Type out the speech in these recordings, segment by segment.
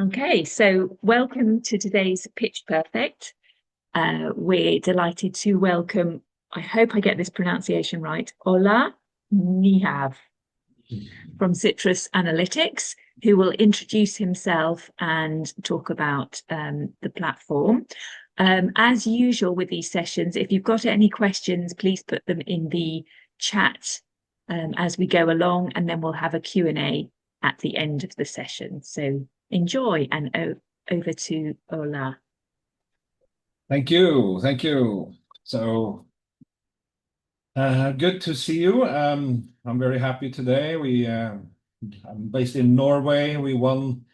Okay, so welcome to today's Pitch Perfect. We're delighted to welcome, I hope I get this pronunciation right, Ola Nihab from Citrus Analytics, who will introduce himself and talk about the platform. As usual with these sessions, if you've got any questions, please put them in the chat as we go along, and then we'll have a Q&A at the end of the session. So enjoy, and over to Ola. Thank you. Thank you. So good to see you. I'm very happy today. I'm based in Norway. We won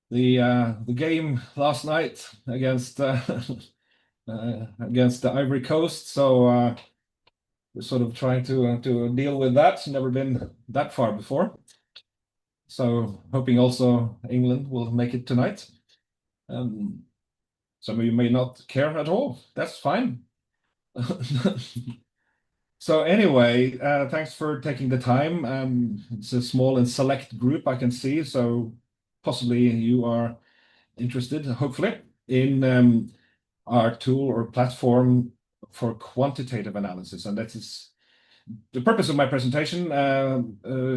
the game last night against against the Ivory Coast. So we're sort of trying to deal with that. Never been that far before. So hoping also England will make it tonight. Some of you may not care at all. That's fine. So anyway, thanks for taking the time. It's a small and select group I can see, so possibly you are interested, hopefully, in our tool or platform for quantitative analysis. And that is the purpose of my presentation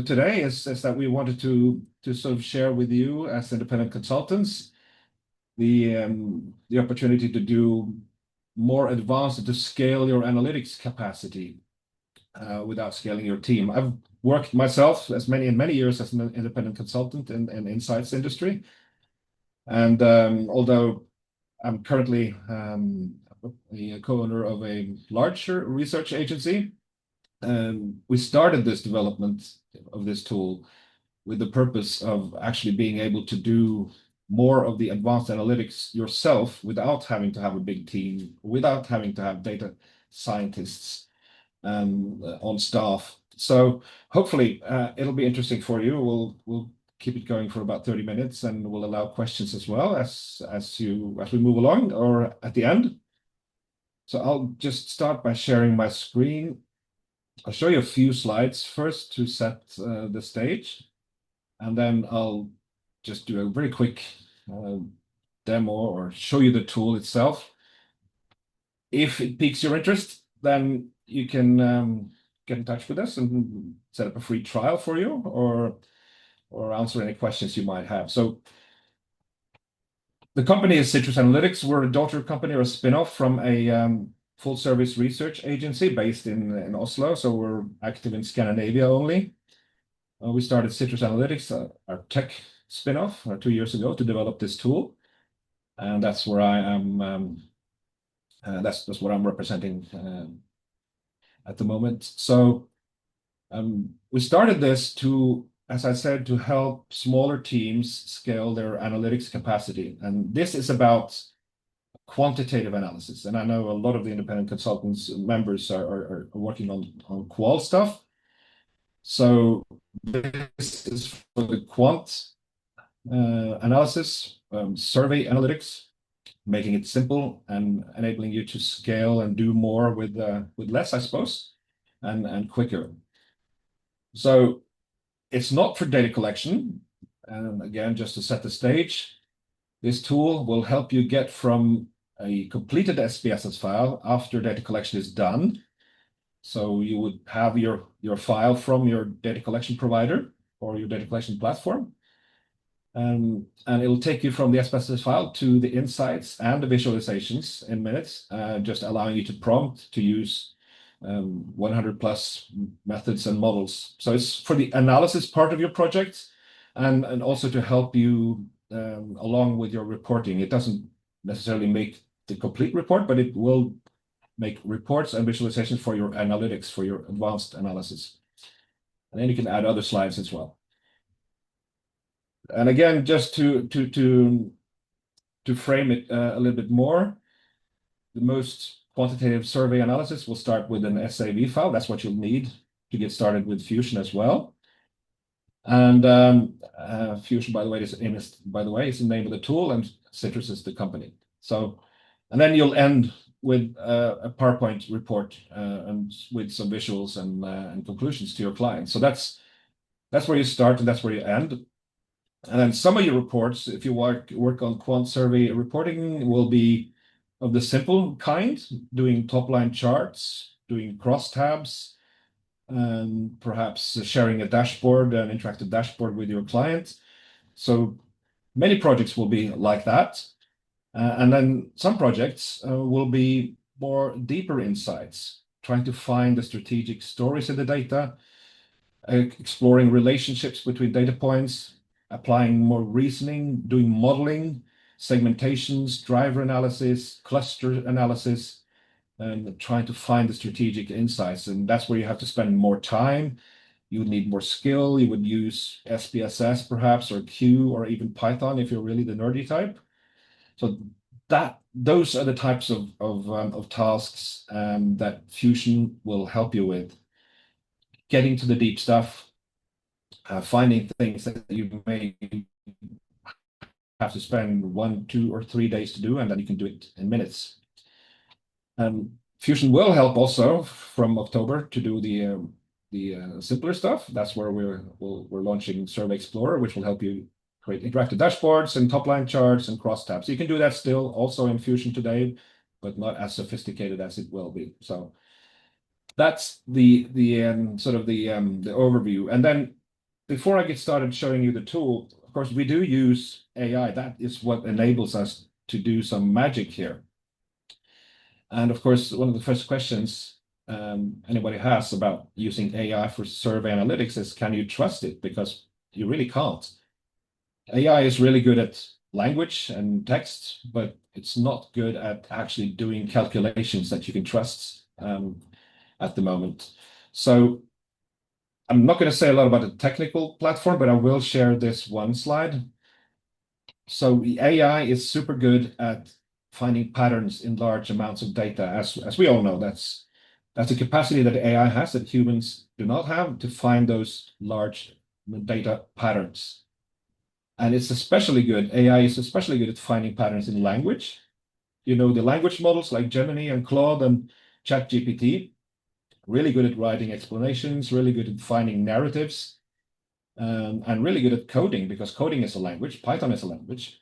today is that we wanted to sort of share with you as independent consultants the opportunity to do more advanced and to scale your analytics capacity without scaling your team. I've worked myself in many years as an independent consultant in insights industry. And although I'm currently a co-owner of a larger research agency, we started this development of this tool with the purpose of actually being able to do more of the advanced analytics yourself without having to have a big team, without having to have data scientists on staff. So hopefully it'll be interesting for you. We'll keep it going for about 30 minutes, and we'll allow questions as well as we move along or at the end. So I'll just start by sharing my screen. I'll show you a few slides first to set the stage, and then I'll just do a very quick demo or show you the tool itself. If it piques your interest, then you can get in touch with us and set up a free trial for you, or answer any questions you might have. So the company is Citrus Analytics. We're a daughter company or a spin-off from a full service research agency based in Oslo. So we're active in Scandinavia only. We started Citrus Analytics, our tech spin-off 2 years ago to develop this tool. And that's where I am. That's what I'm representing at the moment. So we started this to, as I said, to help smaller teams scale their analytics capacity. And this is about quantitative analysis. And I know a lot of the independent consultants members are working on qual stuff. So this is for the quant analysis, survey analytics, making it simple and enabling you to scale and do more with less, I suppose, and quicker. So it's not for data collection. And again, just to set the stage, this tool will help you get from a completed SPSS file after data collection is done. So you would have your file from your data collection provider or your data collection platform. And it'll take you from the SPSS file to the insights and the visualizations in minutes, just allowing you to prompt to use 100 plus methods and models. So it's for the analysis part of your project and also to help you along with your reporting. It doesn't necessarily make the complete report, but it will make reports and visualizations for your analytics, for your advanced analysis. And then you can add other slides as well. And again, just to frame it a little bit more, the most quantitative survey analysis will start with an SAV file. That's what you'll need to get started with Fusion as well. And Fusion, by the way, is the name of the tool, and Citrus is the company. So, and then you'll end with a PowerPoint report and with some visuals and conclusions to your client. So that's where you start and that's where you end. And then some of your reports, if you work on quant survey reporting, will be of the simple kind, doing top-line charts, doing crosstabs, and perhaps sharing a dashboard, an interactive dashboard with your client. So many projects will be like that. And then some projects will be more deeper insights, trying to find the strategic stories in the data, exploring relationships between data points, applying more reasoning, doing modeling, segmentations, driver analysis, cluster analysis, and trying to find the strategic insights. And that's where you have to spend more time. You would need more skill. You would use SPSS perhaps, or Q, or even Python if you're really the nerdy type. So those are the types of tasks that Fusion will help you with. Getting to the deep stuff, finding things that you may have to spend 1, 2, or 3 days to do, and then you can do it in minutes. Fusion will help also from October to do the simpler stuff. That's where we're launching Survey Explorer, which will help you create interactive dashboards and top-line charts and crosstabs. You can do that still also in Fusion today, but not as sophisticated as it will be. So that's the sort of the overview. And then before I get started showing you the tool, of course, we do use AI. That is what enables us to do some magic here. And of course, one of the first questions anybody has about using AI for survey analytics is, can you trust it? Because you really can't. AI is really good at language and text, but it's not good at actually doing calculations that you can trust at the moment. So I'm not going to say a lot about the technical platform, but I will share this one slide. So the AI is super good at finding patterns in large amounts of data. As we all know, that's a capacity that AI has that humans do not have, to find those large data patterns. And it's especially good, AI is especially good at finding patterns in language. You know, the language models like Gemini and Claude and ChatGPT, really good at writing explanations, really good at finding narratives, and really good at coding, because coding is a language, Python is a language.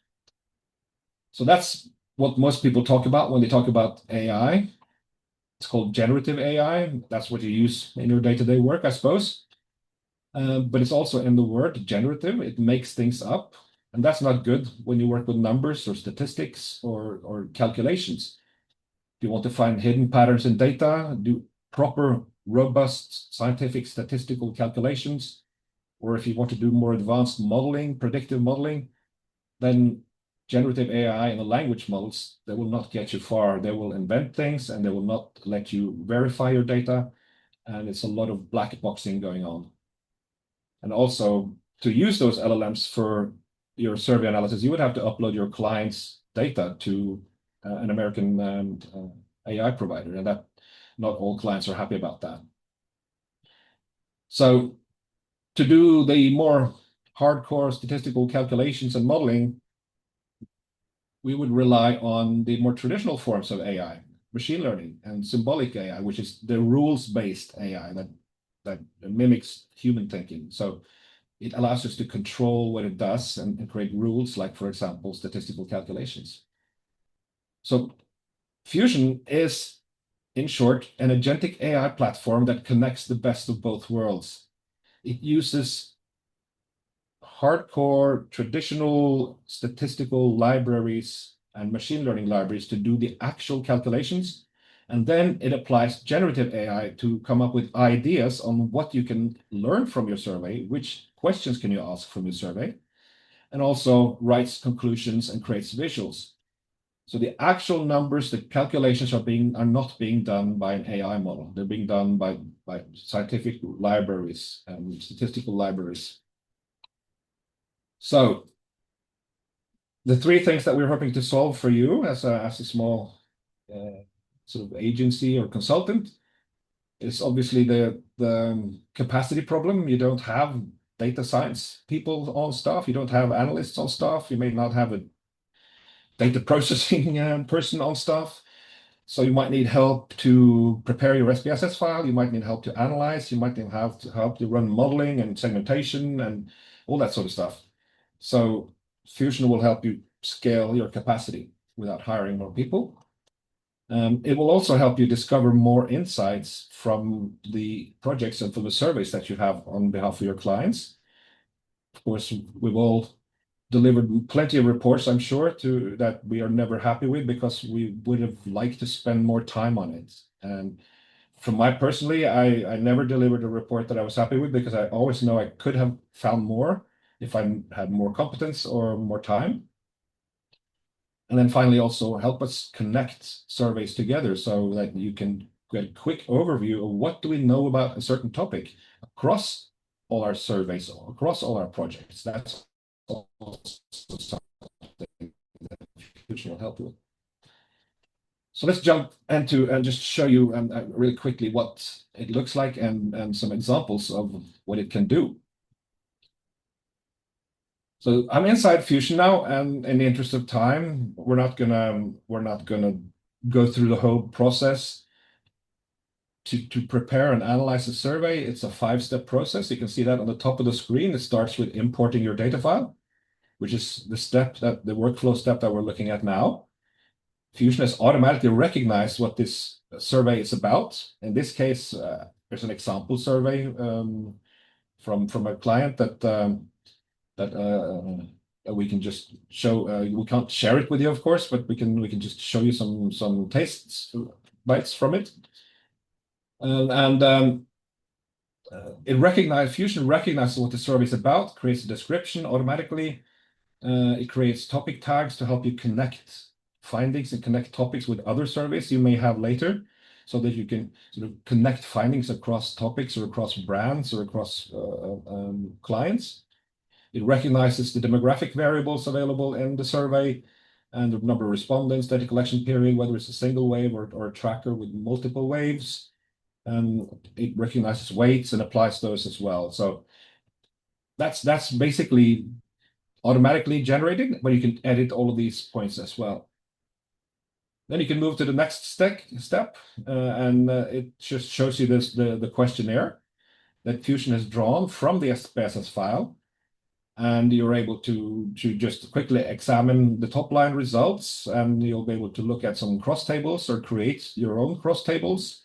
So that's what most people talk about when they talk about AI. It's called generative AI. That's what you use in your day-to-day work, I suppose. But it's also in the word generative. It makes things up. And that's not good when you work with numbers or statistics or calculations. If you want to find hidden patterns in data, do proper, robust scientific statistical calculations, or if you want to do more advanced modeling, predictive modeling, then generative AI and the language models, they will not get you far. They will invent things and they will not let you verify your data. And it's a lot of black boxing going on. And also, to use those LLMs for your survey analysis, you would have to upload your client's data to an American AI provider, and that not all clients are happy about that. So to do the more hardcore statistical calculations and modeling, we would rely on the more traditional forms of AI, machine learning and symbolic AI, which is the rules-based AI that mimics human thinking. So it allows us to control what it does and create rules, like, for example, statistical calculations. So Fusion is, in short, an agentic AI platform that connects the best of both worlds. It uses hardcore traditional statistical libraries and machine learning libraries to do the actual calculations. And then it applies generative AI to come up with ideas on what you can learn from your survey, which questions can you ask from your survey, and also writes conclusions and creates visuals. So the actual numbers, the calculations are not being done by an AI model. They're being done by scientific libraries and statistical libraries. So the three things that we're hoping to solve for you as a small sort of agency or consultant is obviously the capacity problem. You don't have data science people on staff. You don't have analysts on staff. You may not have a data processing person on staff. So you might need help to prepare your SPSS file. You might need help to analyze. You might need help to run modeling and segmentation and all that sort of stuff. So Fusion will help you scale your capacity without hiring more people. It will also help you discover more insights from the projects and from the surveys that you have on behalf of your clients. Of course, we've all delivered plenty of reports, I'm sure, that we are never happy with because we would have liked to spend more time on it. And from my personally, I never delivered a report that I was happy with because I always know I could have found more if I had more competence or more time. And then finally, also help us connect surveys together so that you can get a quick overview of what do we know about a certain topic across all our surveys, across all our projects. That's also something that Fusion will help you with. So let's jump into and just show you really quickly what it looks like and some examples of what it can do. So I'm inside Fusion now, and in the interest of time, we're not gonna go through the whole process to prepare and analyze a survey. It's a 5-step process. You can see that on the top of the screen. It starts with importing your data file, which is the workflow step that we're looking at now. Fusion has automatically recognized what this survey is about. In this case, there's an example survey from a client that we can just show. We can't share it with you, of course, but we can just show you some tastes bites from it. Fusion recognizes what the survey is about, creates a description automatically. It creates topic tags to help you connect findings and connect topics with other surveys you may have later, so that you can sort of connect findings across topics or across brands or across clients. It recognizes the demographic variables available in the survey and the number of respondents, data collection period, whether it's a single wave or a tracker with multiple waves. And it recognizes weights and applies those as well. So that's basically automatically generated, but you can edit all of these points as well. Then you can move to the next step, and it just shows you the questionnaire that Fusion has drawn from the SPSS file. And you're able to just quickly examine the top line results, and you'll be able to look at some cross tables or create your own cross tables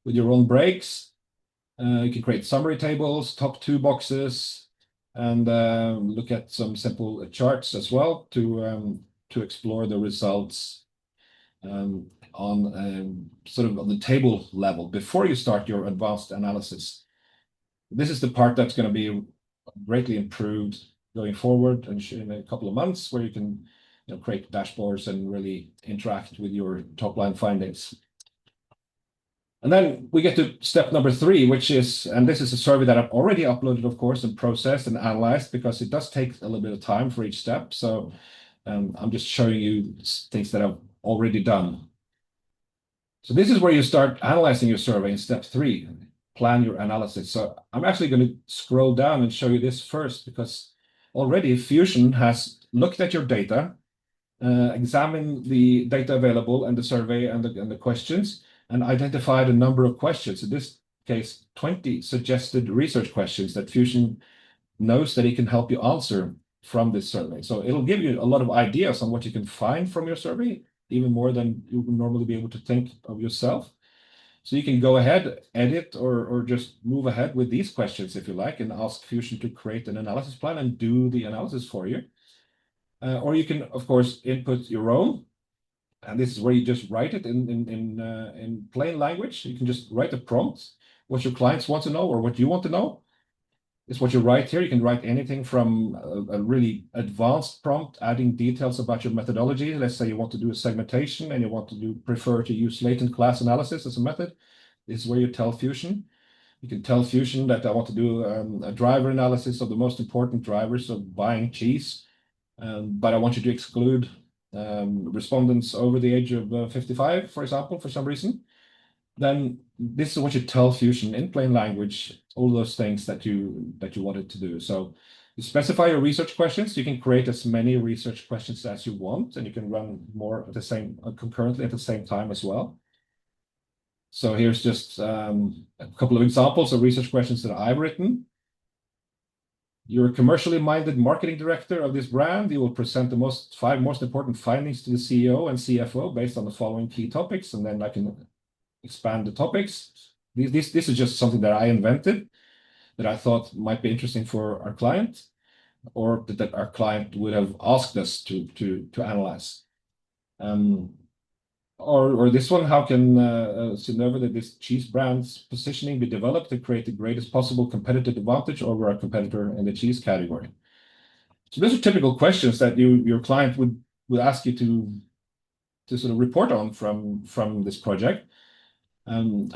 with your own breaks. You can create summary tables, top 2 boxes, and look at some simple charts as well to explore the results on sort of on the table level before you start your advanced analysis. This is the part that's going to be greatly improved going forward and in a couple of months, where you can create dashboards and really interact with your top line findings. And then we get to step number 3, which is, and this is a survey that I've already uploaded, of course, and processed and analyzed, because it does take a little bit of time for each step. So I'm just showing you things that I've already done. So this is where you start analyzing your survey in step 3, plan your analysis. So I'm actually going to scroll down and show you this first, because already Fusion has looked at your data, examined the data available and the survey and the questions, and identified a number of questions. In this case, 20 suggested research questions that Fusion knows that it can help you answer from this survey. So it'll give you a lot of ideas on what you can find from your survey, even more than you would normally be able to think of yourself. So you can go ahead, edit, or just move ahead with these questions if you like, and ask Fusion to create an analysis plan and do the analysis for you. Or you can, of course, input your own. And this is where you just write it in plain language. You can just write a prompt, what your clients want to know or what you want to know. Is what you write here. You can write anything from a really advanced prompt, adding details about your methodology. Let's say you want to do a segmentation and you want to prefer to use latent class analysis as a method. This is where you tell Fusion. You can tell Fusion that I want to do a driver analysis of the most important drivers of buying cheese, but I want you to exclude respondents over the age of 55, for example, for some reason. Then this is what you tell Fusion in plain language, all those things that you wanted to do. So you specify your research questions. You can create as many research questions as you want, and you can run more at the same concurrently at the same time as well. So here's just a couple of examples of research questions that I've written. You're a commercially minded marketing director of this brand. You will present the five most important findings to the CEO and CFO based on the following key topics, and then I can expand the topics. This is just something that I invented that I thought might be interesting for our client, or that our client would have asked us to analyze. Or this one, how can Synnøve, that this cheese brand's positioning be developed to create the greatest possible competitive advantage over our competitor in the cheese category? So those are typical questions that your client would ask you to sort of report on from this project. And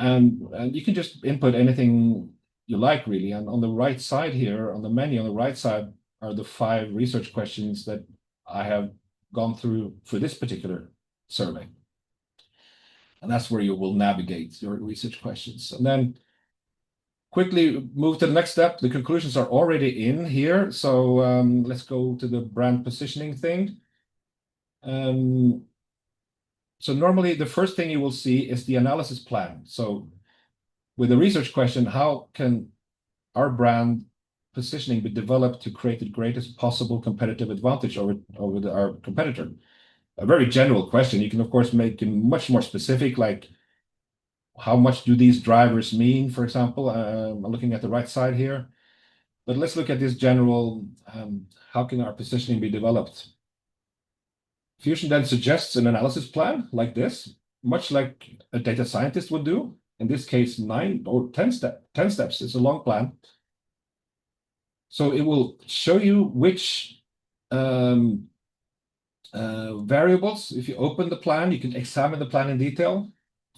you can just input anything you like, really. And on the right side here, on the menu on the right side, are the 5 research questions that I have gone through for this particular survey. And that's where you will navigate your research questions. And then quickly move to the next step. The conclusions are already in here. So let's go to the brand positioning thing. So normally the first thing you will see is the analysis plan. So with the research question, how can our brand positioning be developed to create the greatest possible competitive advantage over our competitor? A very general question. You can, of course, make it much more specific, like how much do these drivers mean, for example? I'm looking at the right side here. But let's look at this general, how can our positioning be developed? Fusion then suggests an analysis plan like this, much like a data scientist would do. In this case, 9 or 10 steps. It's a long plan. So it will show you which variables. If you open the plan, you can examine the plan in detail.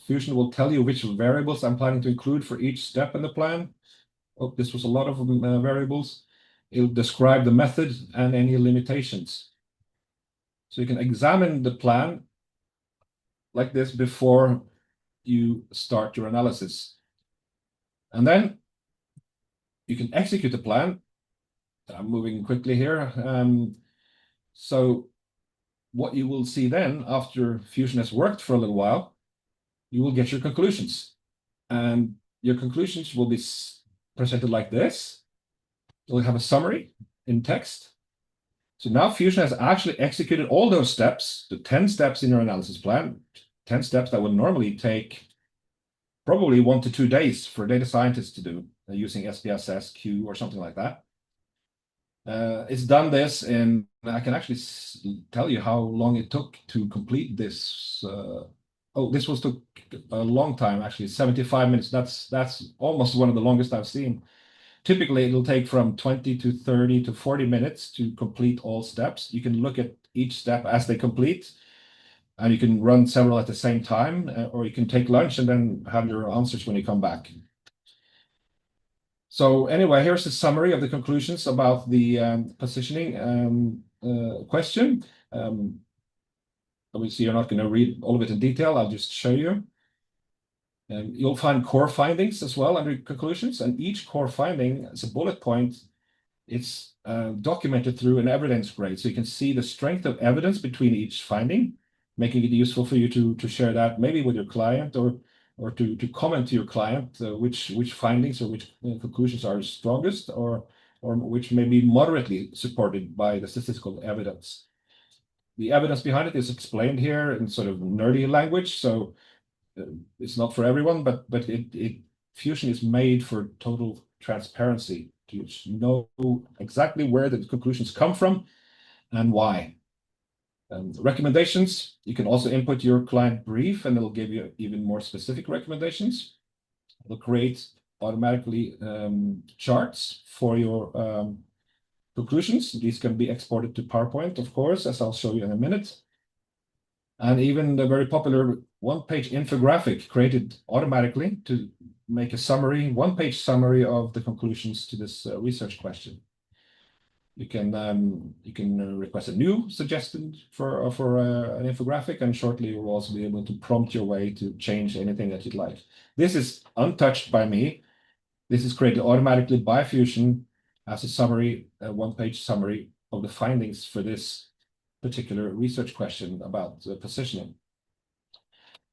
Fusion will tell you which variables I'm planning to include for each step in the plan. Oh, this was a lot of variables. It'll describe the method and any limitations. So you can examine the plan like this before you start your analysis. And then you can execute the plan. I'm moving quickly here. So what you will see then, after Fusion has worked for a little while, you will get your conclusions. And your conclusions will be presented like this. You'll have a summary in text. So now Fusion has actually executed all those steps, the 10 steps in your analysis plan, 10 steps that would normally take probably 1 to 2 days for a data scientist to do using SPSS, Q, or something like that. It's done this, and I can actually tell you how long it took to complete this. This took a long time, actually, 75 minutes. That's almost one of the longest I've seen. Typically, it'll take from 20 to 30 to 40 minutes to complete all steps. You can look at each step as they complete, and you can run several at the same time, or you can take lunch and then have your answers when you come back. So anyway, here's a summary of the conclusions about the positioning question. Obviously, you're not going to read all of it in detail. I'll just show you. You'll find core findings as well under conclusions, and each core finding is a bullet point. It's documented through an evidence grade, so you can see the strength of evidence between each finding, making it useful for you to share that maybe with your client or to comment to your client which findings or which conclusions are strongest or which may be moderately supported by the statistical evidence. The evidence behind it is explained here in sort of nerdy language, so it's not for everyone, but Fusion is made for total transparency to know exactly where the conclusions come from and why. Recommendations, you can also input your client brief and it'll give you even more specific recommendations. It'll create automatically charts for your conclusions. These can be exported to PowerPoint, of course, as I'll show you in a minute. And even the very popular one-page infographic created automatically to make a summary, one-page summary of the conclusions to this research question. You can request a new suggestion for an infographic, and shortly you'll also be able to prompt your way to change anything that you'd like. This is untouched by me. This is created automatically by Fusion as a summary, a one-page summary of the findings for this particular research question about positioning.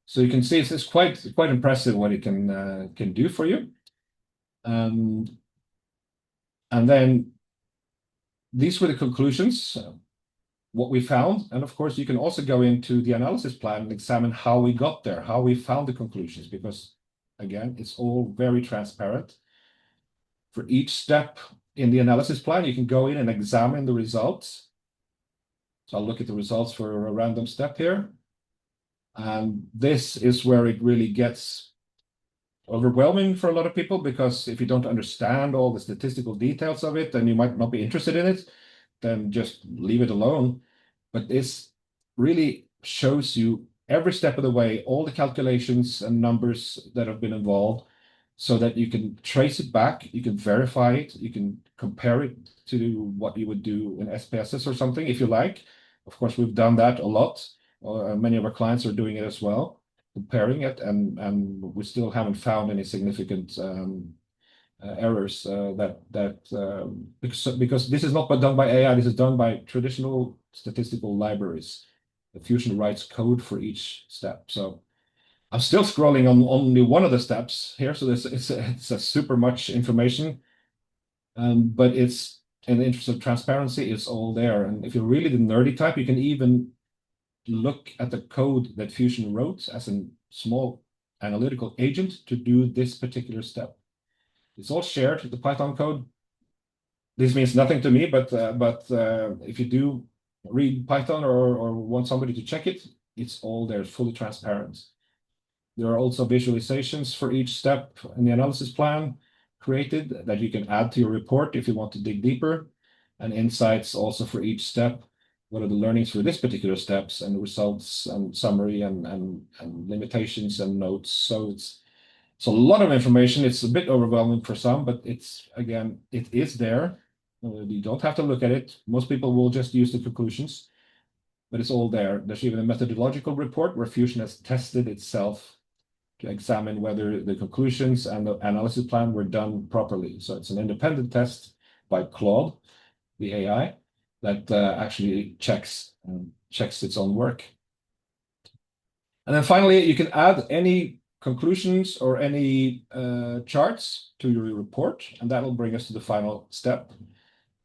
So you can see it's quite impressive what it can do for you. And then these were the conclusions, what we found. And of course, you can also go into the analysis plan and examine how we got there, how we found the conclusions, because again, it's all very transparent. For each step in the analysis plan, you can go in and examine the results. So I'll look at the results for a random step here. And this is where it really gets overwhelming for a lot of people, because if you don't understand all the statistical details of it, then you might not be interested in it, then just leave it alone. But this really shows you every step of the way, all the calculations and numbers that have been involved, so that you can trace it back, you can verify it, you can compare it to what you would do in SPSS or something if you like. Of course, we've done that a lot. Many of our clients are doing it as well, comparing it, and we still haven't found any significant errors because this is not done by AI, this is done by traditional statistical libraries. The Fusion writes code for each step. So I'm still scrolling on only one of the steps here, so it's a super much information, but it's in the interest of transparency, it's all there. And if you're really the nerdy type, you can even look at the code that Fusion wrote as a small analytical agent to do this particular step. It's all shared, the Python code. This means nothing to me, but if you do read Python or want somebody to check it, it's all there, fully transparent. There are also visualizations for each step in the analysis plan created that you can add to your report if you want to dig deeper, and insights also for each step. What are the learnings for this particular steps, and the results and summary and limitations and notes. So it's a lot of information. It's a bit overwhelming for some, but it's, again, it is there. You don't have to look at it. Most people will just use the conclusions, but it's all there. There's even a methodological report where Fusion has tested itself to examine whether the conclusions and the analysis plan were done properly. So it's an independent test by Claude, the AI, that actually checks its own work. And then finally, you can add any conclusions or any charts to your report, and that will bring us to the final step.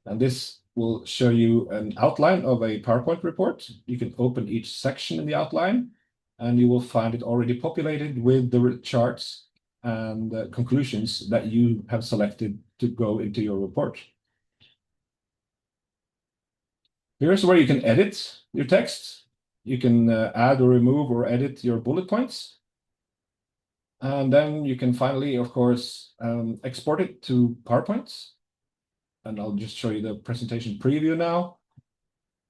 And this will show you an outline of a PowerPoint report. You can open each section in the outline, and you will find it already populated with the charts and conclusions that you have selected to go into your report. Here's where you can edit your text. You can add or remove or edit your bullet points. And then you can finally, of course, export it to PowerPoint. And I'll just show you the presentation preview now.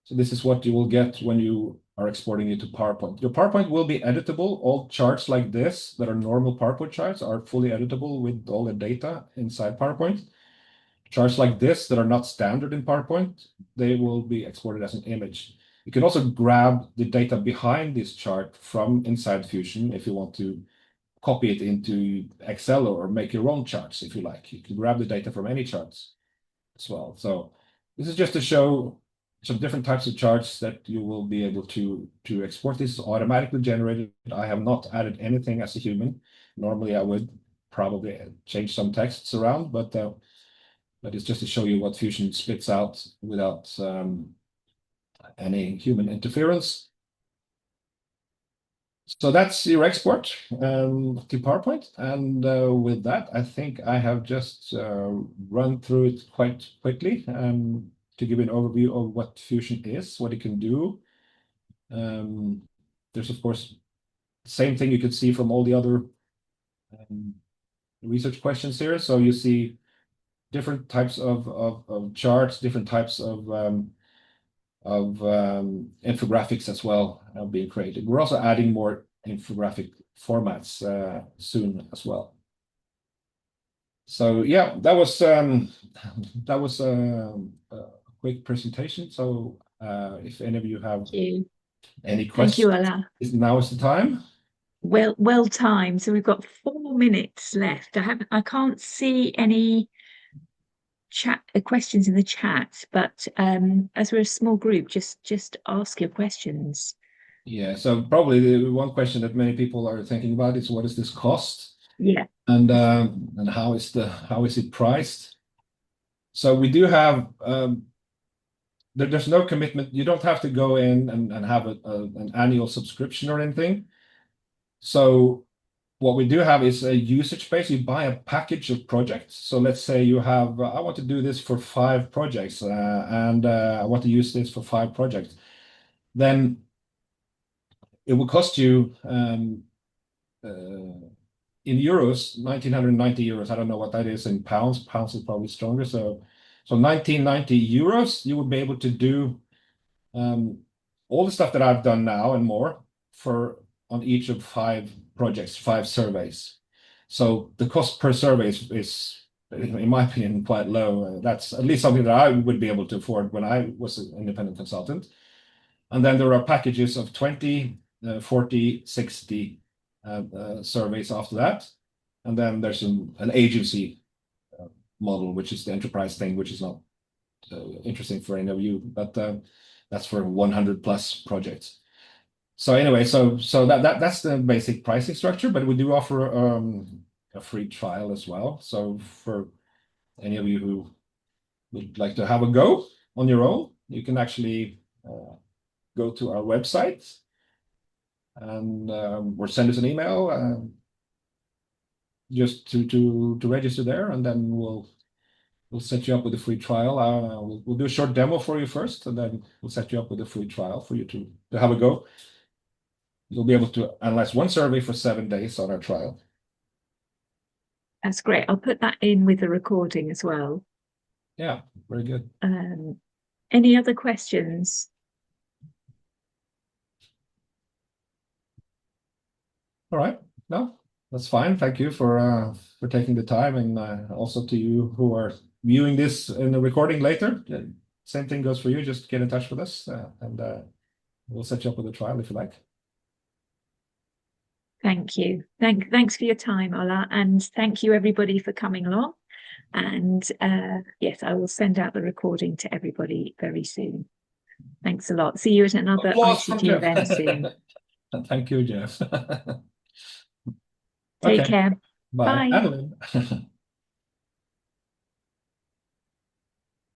So this is what you will get when you are exporting it to PowerPoint. Your PowerPoint will be editable. All charts like this that are normal PowerPoint charts are fully editable with all the data inside PowerPoint. Charts like this that are not standard in PowerPoint, they will be exported as an image. You can also grab the data behind this chart from inside Fusion if you want to copy it into Excel or make your own charts if you like. You can grab the data from any charts as well. So this is just to show some different types of charts that you will be able to export. This is automatically generated. I have not added anything as a human. Normally I would probably change some texts around, but it's just to show you what Fusion spits out without any human interference. So that's your export to PowerPoint. And with that, I think I have just run through it quite quickly to give you an overview of what Fusion is, what it can do. There's, of course, the same thing you could see from all the other research questions here. So you see different types of charts, different types of infographics as well being created. We're also adding more infographic formats soon as well. So yeah, that was a quick presentation. So if any of you have any questions, thank you, Ola. Now is the time. Well timed. So we've got 4 minutes left. I can't see any questions in the chat, but as we're a small group, just ask your questions. Yeah, so probably the one question that many people are thinking about is what is this cost? Yeah. And how is it priced? So we do have there's no commitment. You don't have to go in and have an annual subscription or anything. So what we do have is a usage base. You buy a package of projects. So let's say you have, I want to do this for 5 projects, and I want to use this for 5 projects. Then it will cost you in euros, 1,990 euros. I don't know what that is in pounds. Pounds is probably stronger. So 1,990 euros, you would be able to do all the stuff that I've done now and more for on each of 5 projects, 5 surveys. So the cost per survey is, in my opinion, quite low. That's at least something that I would be able to afford when I was an independent consultant. And then there are packages of 20, 40, 60 surveys after that. And then there's an agency model, which is the enterprise thing, which is not interesting for any of you, but that's for 100 plus projects. So anyway, so that's the basic pricing structure, but we do offer a free trial as well. So for any of you who would like to have a go on your own, you can actually go to our website and or send us an email just to register there, and then we'll set you up with a free trial. We'll do a short demo for you first, and then we'll set you up with a free trial for you to have a go. You'll be able to analyze 1 survey for 7 days on our trial. That's great. I'll put that in with the recording as well. Yeah, very good. Any other questions? All right. No, that's fine. Thank you for taking the time, and also to you who are viewing this in the recording later. Same thing goes for you. Just get in touch with us, and we'll set you up with a trial if you like. Thank you. Thanks for your time, Ola, and thank you everybody for coming along. And yes, I will send out the recording to everybody very soon. Thanks a lot. See you at another Applause from ICG Jeff. event soon. Thank you, Jeff. Take Okay. care. Bye. Bye. Adeline.